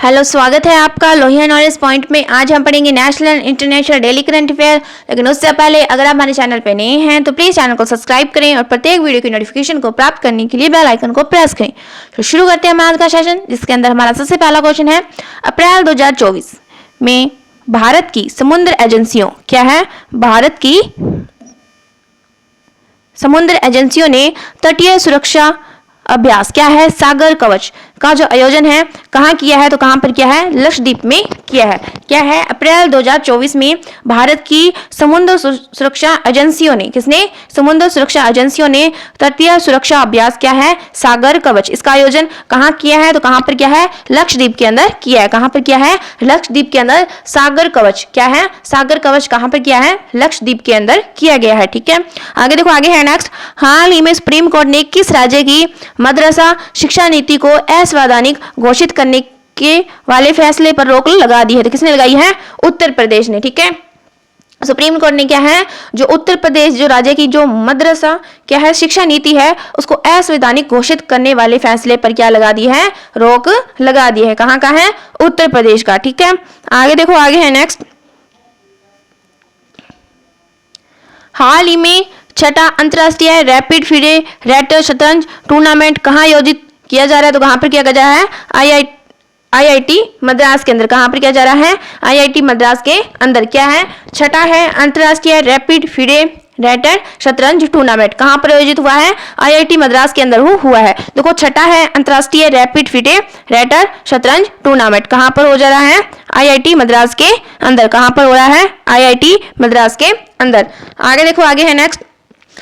Hello, स्वागत है आपका लोहिया नॉलेज पॉइंट में। आज हम पढ़ेंगे national international daily current affair. लेकिन उससे पहले अगर आप हमारे चैनल पर नए हैं तो प्लीज़ चैनल को सब्सक्राइब करें और प्रत्येक वीडियो की नोटिफिकेशन को प्राप्त करने के लिए बेल आइकन को प्रेस करें। तो शुरू करते हैं हम आज का सेशन, जिसके अंदर हमारा सबसे पहला क्वेश्चन है, अप्रैल 2024 में भारत की समुद्र एजेंसियों क्या है? भारत की समुद्र एजेंसियों ने तटीय सुरक्षा अभ्यास क्या है? सागर कवच का जो आयोजन है कहाँ किया है? तो कहाँ पर किया है? लक्षद्वीप में किया है। क्या है? अप्रैल 2024 में भारत की समुद्र सुरक्षा एजेंसियों ने, किसने? समुद्र सुरक्षा एजेंसियों ने तटीय सुरक्षा अभ्यास क्या है? सागर कवच, इसका आयोजन कहाँ किया है? तो कहाँ पर किया है? लक्षद्वीप के अंदर किया है। कहाँ पर किया है? लक्षद्वीप के अंदर सागर कवच क्या है? सागर कवच कहाँ पर किया है? लक्षद्वीप के अंदर किया गया है। ठीक है, आगे देखो, आगे है नेक्स्ट। हाल ही में सुप्रीम कोर्ट ने किस राज्य की मदरसा शिक्षा नीति को असंवैधानिक घोषित करने के वाले फैसले पर रोक लगा दी है? तो किसने लगाई है? उत्तर प्रदेश ने। ठीक है, सुप्रीम कोर्ट ने क्या है, जो उत्तर प्रदेश जो राज्य की जो मदरसा क्या है शिक्षा नीति है उसको असंवैधानिक घोषित करने वाले फैसले पर क्या लगा दी है? रोक लगा दी है। कहाँ का है? उत्तर प्रदेश का। ठीक है, आगे देखो, आगे है नेक्स्ट। हाल ही में छठा अंतरराष्ट्रीय रैपिड फिडे रैटर शतरंज टूर्नामेंट कहाँ आयोजित किया जा रहा है? तो कहाँ पर किया जा रहा है? आईआईटी मद्रास के अंदर। कहाँ पर किया जा रहा है? आईआईटी मद्रास के अंदर। क्या है? छठा है अंतरराष्ट्रीय रैपिड फिडे रैटर शतरंज टूर्नामेंट कहाँ पर आयोजित हुआ है? आईआईटी मद्रास के अंदर हुआ है। देखो, छठा है अंतरराष्ट्रीय रैपिड फिडे रैटर शतरंज टूर्नामेंट कहाँ पर हो जा रहा है? आईआईटी मद्रास के अंदर। कहाँ पर हो रहा है? आईआईटी मद्रास के अंदर। आगे देखो, आगे है नेक्स्ट।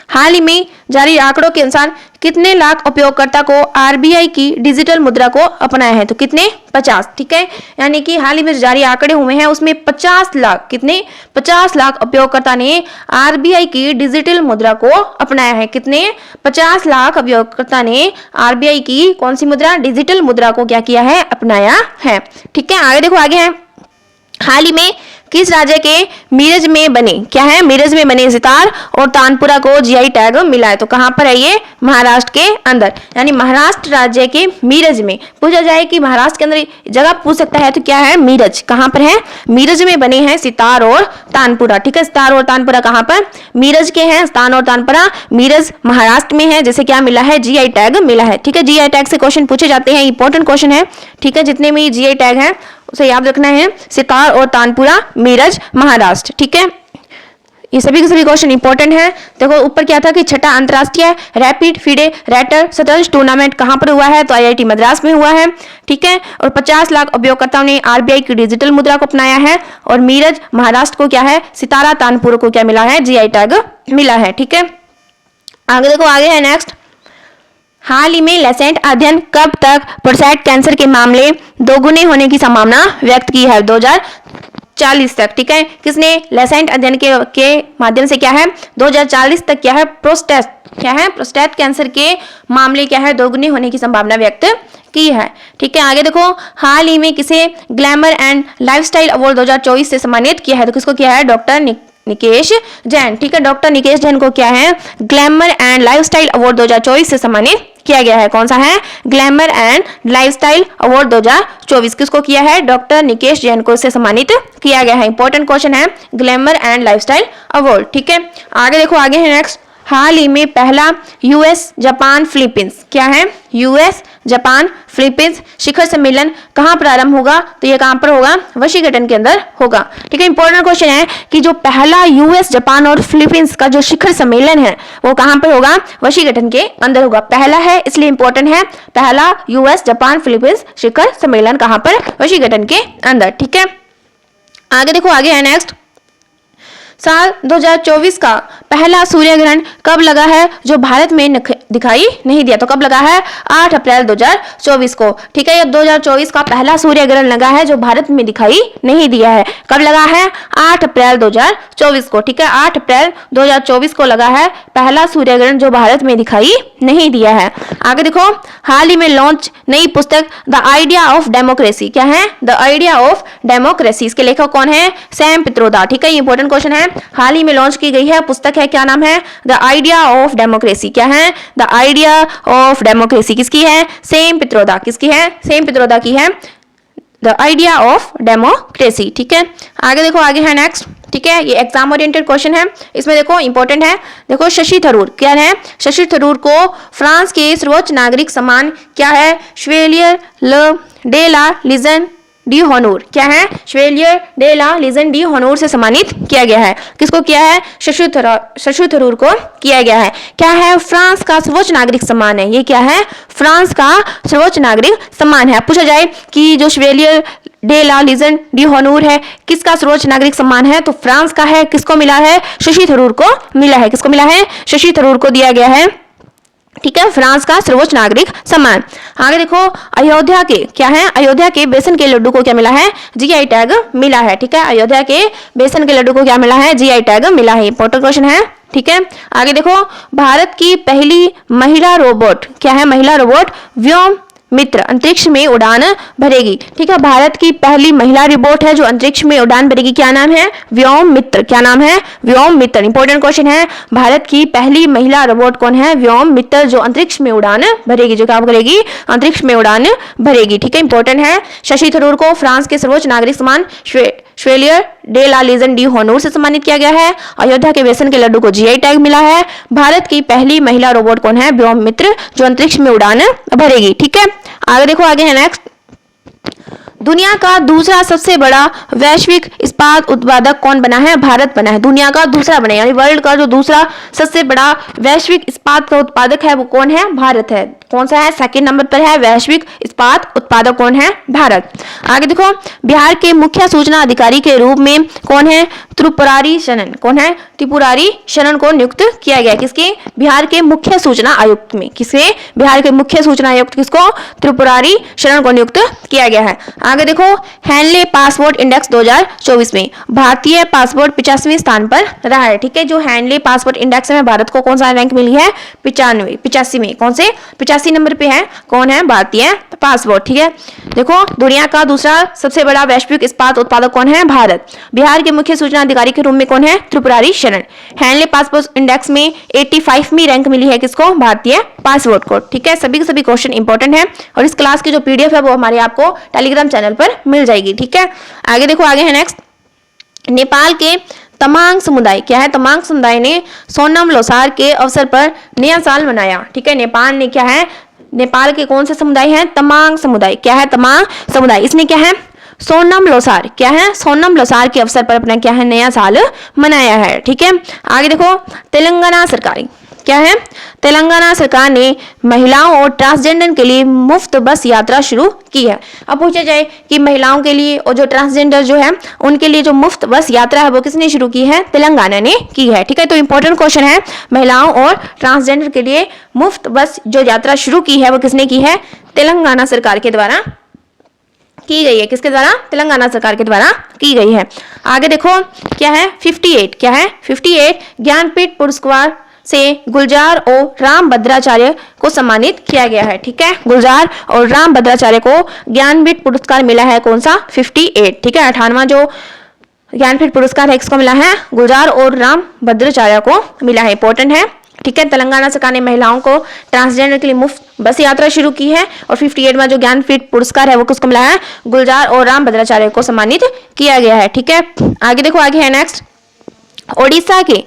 हाल ही में जारी आंकड़ों के अनुसार कितने लाख उपयोगकर्ता को आरबीआई की डिजिटल मुद्रा को अपनाया है? तो कितने? 50। ठीक है, यानी कि हाल ही में जारी आंकड़े हुए हैं उसमें 50 लाख, कितने? 50 लाख उपयोगकर्ता ने आरबीआई की डिजिटल मुद्रा को अपनाया है। कितने? 50 लाख उपयोगकर्ता ने आरबीआई की कौन सी मुद्रा? डिजिटल मुद्रा को क्या किया है? अपनाया है। ठीक है, आगे देखो, आगे है। हाल ही में किस राज्य के मीरज में बने क्या है? मीरज में बने सितार और तानपुरा को जीआई टैग मिला है। तो कहाँ पर है ये? महाराष्ट्र के अंदर, यानी महाराष्ट्र राज्य के मीरज में। पूछा जाए कि महाराष्ट्र के अंदर जगह पूछ सकता है तो क्या है? मीरज। कहाँ पर है? मीरज में बने हैं सितार और तानपुरा। ठीक है, सितार और तानपुरा कहाँ पर? मीरज के हैं। सितार और तानपुरा मीरज महाराष्ट्र में है, जैसे क्या मिला है? जीआई टैग मिला है। ठीक है, जीआई टैग से क्वेश्चन पूछे जाते हैं, इंपॉर्टेंट क्वेश्चन है। ठीक है, जितने में जीआई टैग है उसे याद रखना है। सितार और तानपुरा मीरज महाराष्ट्र। ठीक है, ये सभी के सभी क्वेश्चन इंपॉर्टेंट है। देखो, ऊपर क्या था कि छठा अंतरराष्ट्रीय रैपिड फिडे रैटर शतरंज टूर्नामेंट कहाँ पर हुआ है? तो आईआईटी मद्रास में हुआ है। ठीक है, और 50 लाख उपयोगकर्ताओं ने आरबीआई की डिजिटल मुद्रा को अपनाया है। और मीरज महाराष्ट्र को क्या है? सितारा तानपुर को क्या मिला है? जीआई टैग मिला है। ठीक है, आगे देखो, आगे है नेक्स्ट। हाल ही में लेसेंट अध्ययन कब तक प्रोस्टेट कैंसर के मामले दोगुने होने की संभावना व्यक्त की है? 2040 तक। ठीक है, किसने? लेसेंट अध्ययन के माध्यम से क्या है? 2040 तक क्या है? प्रोस्टेट कैंसर के मामले क्या है? दोगुने होने की संभावना व्यक्त की है। ठीक है, आगे देखो। हाल ही में किसे ग्लैमर एंड लाइफस्टाइल अवार्ड 2024 से सम्मानित किया है? तो किसको किया है? डॉक्टर निकेश जैन। ठीक है, डॉक्टर निकेश जैन को क्या है? ग्लैमर एंड लाइफस्टाइल अवार्ड 2024 से सम्मानित किया गया है। कौन सा है? ग्लैमर एंड लाइफस्टाइल अवार्ड 2024 किसको किया है? डॉक्टर निकेश जैन को इससे सम्मानित किया गया है। इंपॉर्टेंट क्वेश्चन है, ग्लैमर एंड लाइफस्टाइल अवार्ड। ठीक है, आगे देखो, आगे है नेक्स्ट। हाल ही में पहला यूएस जापान फिलीपींस क्या है? यूएस जापान फिलीपींस शिखर सम्मेलन कहाँ प्रारंभ होगा? तो ये कहाँ पर होगा? वाशिंगटन के अंदर होगा। ठीक है, इंपॉर्टेंट क्वेश्चन है कि जो पहला यूएस जापान और फिलीपींस का जो शिखर सम्मेलन है वो कहाँ पर होगा? वाशिंगटन के अंदर होगा। पहला है इसलिए इंपॉर्टेंट है, पहला यूएस जापान फिलीपींस शिखर सम्मेलन कहाँ पर? वाशिंगटन के अंदर। ठीक है, आगे देखो, आगे है नेक्स्ट। साल 2024 का पहला सूर्य ग्रहण कब लगा है जो भारत में दिखाई नहीं दिया? तो कब लगा है? 8 अप्रैल 2024 को। ठीक है, ये 2024 का पहला सूर्य ग्रहण लगा है जो भारत में दिखाई नहीं दिया है। कब लगा है? 8 अप्रैल 2024 को। ठीक है, 8 अप्रैल 2024 को लगा है पहला सूर्य ग्रहण जो भारत में दिखाई नहीं दिया है। आगे देखो, हाल ही में लॉन्च नई पुस्तक द आइडिया ऑफ डेमोक्रेसी क्या है? The idea of democracy. इसके लेखक कौन है? सैम पित्रोदा। ठीक है, ये इंपॉर्टेंट क्वेश्चन है। हाल ही में लॉन्च की गई है पुस्तक है, क्या नाम है? The idea of democracy. क्या है? The idea of democracy. किसकी है? सैम पित्रोदा। किसकी है? सैम पित्रोदा की है। The idea of democracy. ठीक है, आगे देखो, आगे है नेक्स्ट। ठीक है, ये एग्जाम ओरिएंटेड क्वेश्चन है, इसमें देखो इंपॉर्टेंट है। देखो शशि थरूर क्या है, शशि थरूर को फ्रांस के सर्वोच्च नागरिक सम्मान क्या है, शेवलियर डे ला लीजन डी हॉनोर क्या है, शेवलियर डे ला लीजन डी हॉनोर से सम्मानित किया गया है। किसको किया है, शशि थरूर को किया गया है। क्या है, फ्रांस का सर्वोच्च नागरिक सम्मान है। ये क्या है, फ्रांस का सर्वोच्च नागरिक सम्मान है। पूछा जाए कि जो शेवलियर डे ला लीजन डी हॉनोर है किसका सर्वोच्च नागरिक सम्मान है, तो फ्रांस का है। किसको मिला है, शशि थरूर को मिला है। किसको मिला है, शशि थरूर को दिया गया है। ठीक है, फ्रांस का सर्वोच्च नागरिक सम्मान। आगे देखो, अयोध्या के क्या है, अयोध्या के बेसन के लड्डू को क्या मिला है, जीआई टैग मिला है। ठीक है, अयोध्या के बेसन के लड्डू को क्या मिला है, जीआई टैग मिला है। इंपॉर्टेंट क्वेश्चन है। ठीक है, आगे देखो, भारत की पहली महिला रोबोट क्या है, महिला रोबोट व्योम मित्र अंतरिक्ष में उड़ान भरेगी। ठीक है, भारत की पहली महिला रोबोट है जो अंतरिक्ष में उड़ान भरेगी। क्या नाम है, व्योम मित्र। क्या नाम है, व्योम मित्र। इंपॉर्टेंट क्वेश्चन है, भारत की पहली महिला रोबोट कौन है, व्योम मित्र, जो अंतरिक्ष में उड़ान भरेगी, जो क्या करेगी, अंतरिक्ष में उड़ान भरेगी। ठीक है, इंपॉर्टेंट है। शशि थरूर को फ्रांस के सर्वोच्च नागरिक सम्मान शेवलियर डे ला लीजन डी हॉनोर से सम्मानित किया गया है। अयोध्या के बेसन के लड्डू को जीआई टैग मिला है। भारत की पहली महिला रोबोट कौन है, व्योम मित्र, जो अंतरिक्ष में उड़ान भरेगी। ठीक है, आगे देखो, आगे है नेक्स्ट। दुनिया का दूसरा सबसे बड़ा वैश्विक इस्पात उत्पादक कौन बना है, भारत बना है। दुनिया का दूसरा बना, यानी वर्ल्ड का जो दूसरा सबसे बड़ा वैश्विक इस्पात का उत्पादक है वो कौन है, भारत है। कौन सा है, सेकंड नंबर पर है वैश्विक इस्पात उत्पादक कौन है, भारत। आगे देखो, बिहार के मुख्य सूचना अधिकारी के रूप में कौन है, त्रिपुरारी शरण। कौन है, त्रिपुरारी शरण को नियुक्त किया गया। किसके, बिहार के मुख्य सूचना आयुक्त में। किसके, बिहार के मुख्य सूचना आयुक्त किसको, त्रिपुरारी शरण को नियुक्त किया गया है। आगे देखो, हैंडले पासपोर्ट इंडेक्स 2024 में भारतीय पासपोर्ट 85वें स्थान पर रहा है। ठीक है, जो हैंडले पासपोर्ट इंडेक्स में भारत को कौन सा रैंक मिली है, 85 में। कौन से, 85 नंबर पे है। कौन है, भारतीय पासपोर्ट। ठीक है, देखो, दुनिया का दूसरा सबसे बड़ा वैश्विक इस्पात उत्पादक कौन है, भारत। बिहार के मुख्य सूचना अधिकारी के रूप में कौन है, Tripurari Sharan. Handle passport index में 85वीं रैंक मिली है किसको, भारतीय पासपोर्ट को। ठीक है, सभी के सभी क्वेश्चन इंपॉर्टेंट है और इस क्लास की जो पीडीएफ है वो हमारे आपको टेलीग्राम चैनल पर मिल जाएगी। ठीक है, आगे देखो, आगे है नेक्स्ट। नेपाल के तमांग समुदाय क्या है, तमांग समुदाय ने सोनम लोसार के अवसर पर नया साल मनाया। ठीक है, नेपाल ने क्या है, नेपाल के कौन से समुदाय हैं, तमांग समुदाय। क्या है, तमांग समुदाय। इसने क्या है, सोनम लोसार क्या है, सोनम लोसार के अवसर पर अपना क्या है, नया साल मनाया है। ठीक है, आगे देखो, तेलंगाना सरकार क्या है, तेलंगाना सरकार ने महिलाओं और ट्रांसजेंडर के लिए मुफ्त बस यात्रा शुरू की है। अब पूछा जाए कि महिलाओं के लिए और जो ट्रांसजेंडर जो है उनके लिए जो मुफ्त बस यात्रा है वो किसने शुरू की है, तेलंगाना ने की है। ठीक है, तो इंपॉर्टेंट क्वेश्चन है, महिलाओं और ट्रांसजेंडर के लिए मुफ्त बस जो यात्रा शुरू की है वो किसने की है, तेलंगाना सरकार के द्वारा की गई है। किसके द्वारा, तेलंगाना सरकार के द्वारा की गई है। आगे देखो, क्या है, 58 क्या है, 58 ज्ञानपीठ पुरस्कार से गुलजार और राम भद्राचार्य को सम्मानित किया गया है। ठीक है, गुलजार और राम भद्राचार्य को ज्ञानपीठ पुरस्कार मिला है कौन सा, 58। ठीक है, 58वां जो ज्ञानपीठ पुरस्कार है किसको मिला है, गुलजार और राम भद्राचार्य को मिला है। इंपॉर्टेंट है। ठीक है, तेलंगाना सरकार ने महिलाओं को ट्रांसजेंडर के लिए मुफ्त बस यात्रा शुरू की है और 58वां जो ज्ञानपीठ पुरस्कार है वो किसको मिला है, गुलजार और राम भद्राचार्य को सम्मानित किया गया है। ठीक है, आगे देखो, आगे है नेक्स्ट। ओडिशा के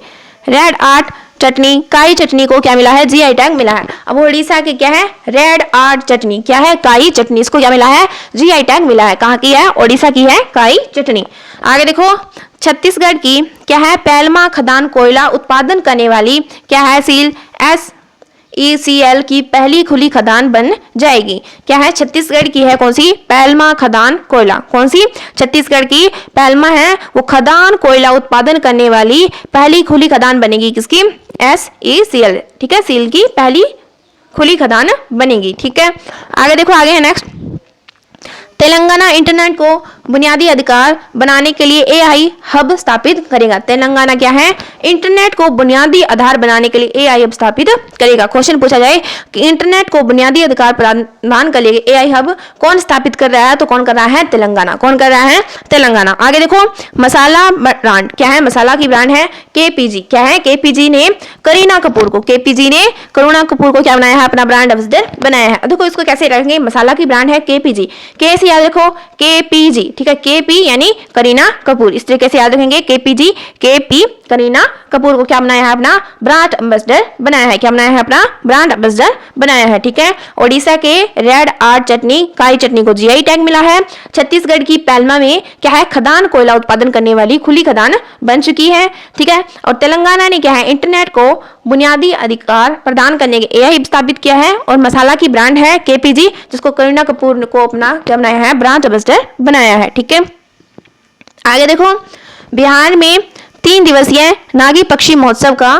रेड आर्ट चटनी, काई चटनी को क्या मिला है, जीआई टैग मिला है। अब उड़ीसा की क्या है, रेड आर्ट चटनी क्या है, काई चटनी, इसको क्या मिला है, जीआई टैग मिला है। कहाँ की है, ओडिशा की है काई चटनी। आगे देखो, छत्तीसगढ़ की क्या है, पैलमा खदान कोयला उत्पादन करने वाली क्या है, सील SECL की पहली खुली खदान बन जाएगी। क्या है, छत्तीसगढ़ की है कौन सी, पैलमा खदान कोयला। कौन सी, छत्तीसगढ़ की पैलमा है वो खदान कोयला उत्पादन करने वाली पहली खुली खदान बनेगी। किसकी, SECL। ठीक है, सील की पहली खुली खदान बनेगी। ठीक है, आगे देखो, आगे है नेक्स्ट। तेलंगाना इंटरनेट को बुनियादी अधिकार बनाने के लिए AI हब स्थापित करेगा। तेलंगाना क्या है, इंटरनेट को बुनियादी आधार बनाने के लिए AI हब स्थापित करेगा। क्वेश्चन पूछा जाए कि इंटरनेट को बुनियादी अधिकार प्रदान के लिए AI हब कौन स्थापित कर रहा है, तो कौन कर रहा है, तेलंगाना। कौन कर रहा है, तेलंगाना। आगे देखो, मसाला ब्रांड क्या है, मसाला की ब्रांड है KPG। क्या है, KPG ने करीना कपूर को, KPG ने करीना कपूर को क्या बनाया है, अपना ब्रांड एम्बेसडर बनाया है। देखो इसको कैसे रखेंगे, मसाला की ब्रांड है KPG, K कैसे याद रखो, KPG, ठीक है, KP यानी करीना कपूर, इस तरीके से याद रखेंगे, KPG, KP करीना कपूर को क्या बनाया है, अपना ब्रांड एम्बेसडर बनाया है, क्या बनाया है, अपना ब्रांड एम्बेसडर बनाया है, ठीक है। ओडिशा के रेड आर्ट चटनी, काई चटनी को GI टैग मिला है। छत्तीसगढ़ की पैल्मा में क्या है, खदान कोयला उत्पादन करने वाली खुली खदान बन चुकी है, ठीक है। और तेलंगाना ने क्या है, इंटरनेट को बुनियादी अधिकार प्रदान करने के AI स्थापित किया है। और मसाला की ब्रांड है KPG, जिसको करीना कपूर को अपना क्या बनाया है, ब्रांड एम्बेसडर बनाया है, ठीक है। आगे देखो, बिहार में 3 दिवसीय नागी पक्षी महोत्सव का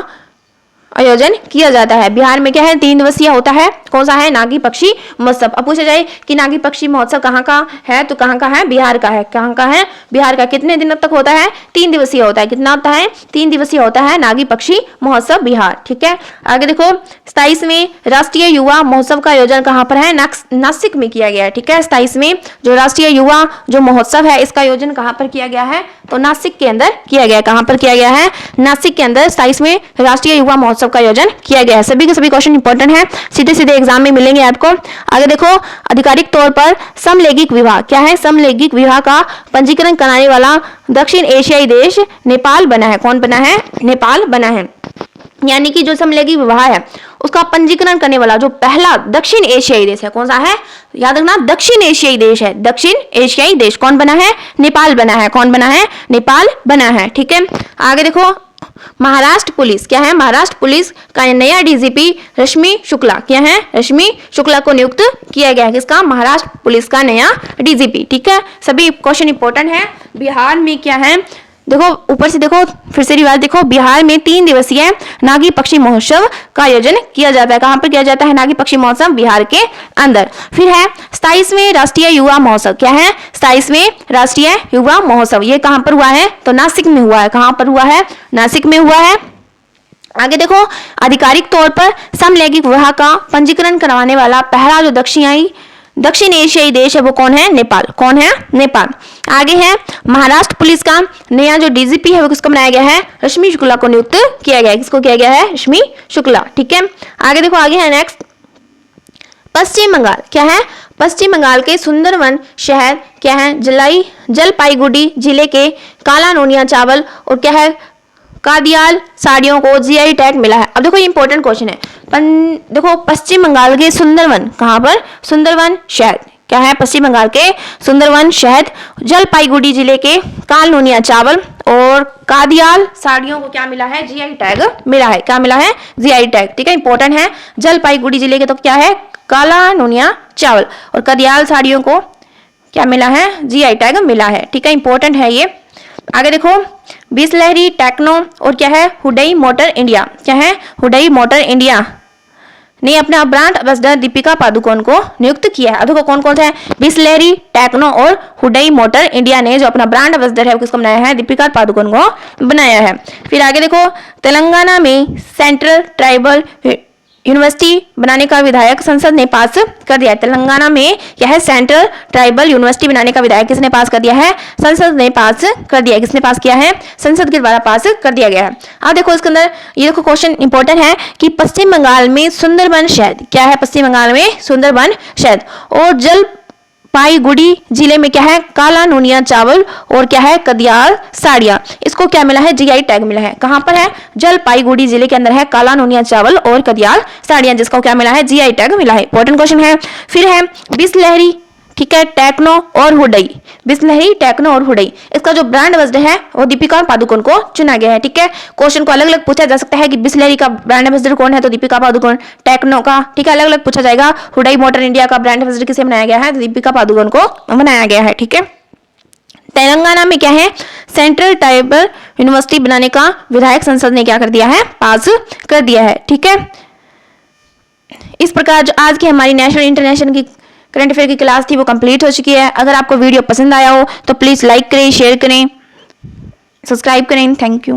आयोजन किया जाता है। बिहार में क्या है, 3 दिवसीय होता है, कौन सा है, नागी पक्षी महोत्सव। अब पूछा जाए कि नागी पक्षी महोत्सव कहाँ का है, तो कहाँ का है, बिहार का है। कहाँ का है, बिहार का। कितने दिनों तक होता है, 3 दिवसीय होता है। कितना होता है, 3 दिवसीय होता है नागी पक्षी महोत्सव बिहार, ठीक है। आगे देखो, 27वें राष्ट्रीय युवा महोत्सव का आयोजन कहाँ पर है, नासिक में किया गया है, ठीक है। 27वें जो राष्ट्रीय युवा जो महोत्सव है, इसका आयोजन कहाँ पर किया गया है, तो नासिक के अंदर किया गया है। कहाँ पर किया गया है, नासिक के अंदर 27वें राष्ट्रीय युवा महोत्सव का आयोजन किया गया है। सभी के सभी क्वेश्चन इंपॉर्टेंट है, सीधे सीधे एग्जाम में मिलेंगे आपको। आगे देखो, आधिकारिक तौर पर समलैंगिक विवाह क्या है, समलैंगिक विवाह का पंजीकरण कराने वाला दक्षिण एशियाई देश नेपाल बना है। कौन बना है, नेपाल बना है। यानी कि जो समलैंगिक विवाह है उसका पंजीकरण करने वाला जो पहला दक्षिण एशियाई देश है, कौन सा है, याद रखना, दक्षिण एशियाई देश है। दक्षिण एशियाई देश कौन बना है, नेपाल बना है। कौन बना है, नेपाल बना है, ठीक है। आगे देखो, महाराष्ट्र पुलिस क्या है, महाराष्ट्र पुलिस का नया DGP रश्मि शुक्ला क्या है, रश्मि शुक्ला को नियुक्त किया गया है। किसका, महाराष्ट्र पुलिस का नया DGP, ठीक है। सभी क्वेश्चन इंपॉर्टेंट है। बिहार में क्या है, देखो ऊपर से देखो, फिर से रिवाज देखो, बिहार में 3 दिवसीय नागी पक्षी महोत्सव का आयोजन किया जाता है। कहां पर किया जाता है, नागी पक्षी महोत्सव बिहार के अंदर। फिर है 27वें राष्ट्रीय युवा महोत्सव क्या है, 27वें राष्ट्रीय युवा महोत्सव, ये कहां पर हुआ है, तो नासिक में हुआ है। कहां पर हुआ है, नासिक में हुआ है। आगे देखो, आधिकारिक तौर पर समलैंगिक विवाह का पंजीकरण करवाने वाला पहला जो दक्षिण एशियाई देश है वो कौन है, नेपाल। कौन है, नेपाल। आगे है, महाराष्ट्र पुलिस का नया जो DGP है वो किसको बनाया गया है, रश्मि शुक्ला को नियुक्त किया गया है। किसको किया गया है, रश्मि शुक्ला, ठीक है। आगे देखो, आगे है नेक्स्ट, पश्चिम बंगाल क्या है, पश्चिम बंगाल के सुंदरवन शहर क्या है, जलपाईगुड़ी जिले के काला नोनिया चावल और क्या है, कादियाल साड़ियों को GI टैग मिला है। अब देखो, ये इंपॉर्टेंट क्वेश्चन है। देखो, पश्चिम बंगाल के सुंदरवन, कहां पर, सुंदरवन शहर क्या है, पश्चिम बंगाल के सुंदरवन शहर, जलपाईगुड़ी जिले के कालनोनिया चावल और कादियाल साड़ियों को क्या मिला है, GI टैग मिला है। क्या मिला है, GI टैग, ठीक है, इंपॉर्टेंट है। जलपाईगुड़ी जिले के तो क्या है, काला नोनिया चावल और कादियाल साड़ियों को क्या मिला है, GI टैग मिला है, ठीक है, इंपॉर्टेंट है ये। आगे देखो, बिसलेरी टेक्नो और क्या है, हुडई मोटर इंडिया क्या है, हुडई मोटर इंडिया ने अपना ब्रांड एम्बेसडर दीपिका पादुकोण को नियुक्त किया है। देखो कौन कौन सा है, बिसलेरी टेक्नो और हुडई मोटर इंडिया ने जो अपना ब्रांड एम्बेसडर है वो किसको बनाया है, दीपिका पादुकोण को बनाया है। फिर आगे देखो, तेलंगाना में सेंट्रल ट्राइबल यूनिवर्सिटी बनाने का विधायक संसद ने पास कर दिया है। तेलंगाना में यह है सेंट्रल ट्राइबल यूनिवर्सिटी बनाने का विधायक किसने पास कर दिया है, संसद ने पास कर दिया है। किसने पास किया है, संसद के द्वारा पास कर दिया गया है। अब देखो इसके अंदर ये देखो क्वेश्चन इंपॉर्टेंट है कि पश्चिम बंगाल में सुंदरबन शहर क्या है, पश्चिम बंगाल में सुंदरबन शहर और जलपाईगुड़ी जिले में क्या है, काला नोनिया चावल और क्या है, कदियाल साड़ियाँ, इसको क्या मिला है, GI टैग मिला है। कहां पर है, जलपाईगुड़ी जिले के अंदर है काला नोनिया चावल और कदियाल साड़ियाँ, जिसको क्या मिला है, GI टैग मिला है। इंपॉर्टेंट क्वेश्चन है। फिर है बिसलेरी, ठीक है, टेक्नो और हुडई, बिसलेरी टेक्नो और हुडई, इसका जो ब्रांड एम्बेसडर है वो दीपिका पादुकोण को चुना गया है। ठीक है, क्वेश्चन को अलग अलग पूछा जा सकता है कि बिसलेरी का ब्रांड एम्बेसडर कौन है, तो दीपिका पादुकोण, टेक्नो का, ठीक है, अलग अलग पूछा जाएगा। हुडई मोटर इंडिया का ब्रांड एम्बेसडर किसे बनाया गया है, तो दीपिका पादुकोण को बनाया गया है। ठीक है, तेलंगाना में क्या है, सेंट्रल ट्राइबल यूनिवर्सिटी बनाने का विधायक संसद ने क्या कर दिया है, पास कर दिया है। ठीक है, इस प्रकार जो आज की हमारी नेशनल इंटरनेशनल की करंट अफेयर की क्लास थी वो कंप्लीट हो चुकी है। अगर आपको वीडियो पसंद आया हो तो प्लीज़ लाइक करें, शेयर करें, सब्सक्राइब करें। Thank you.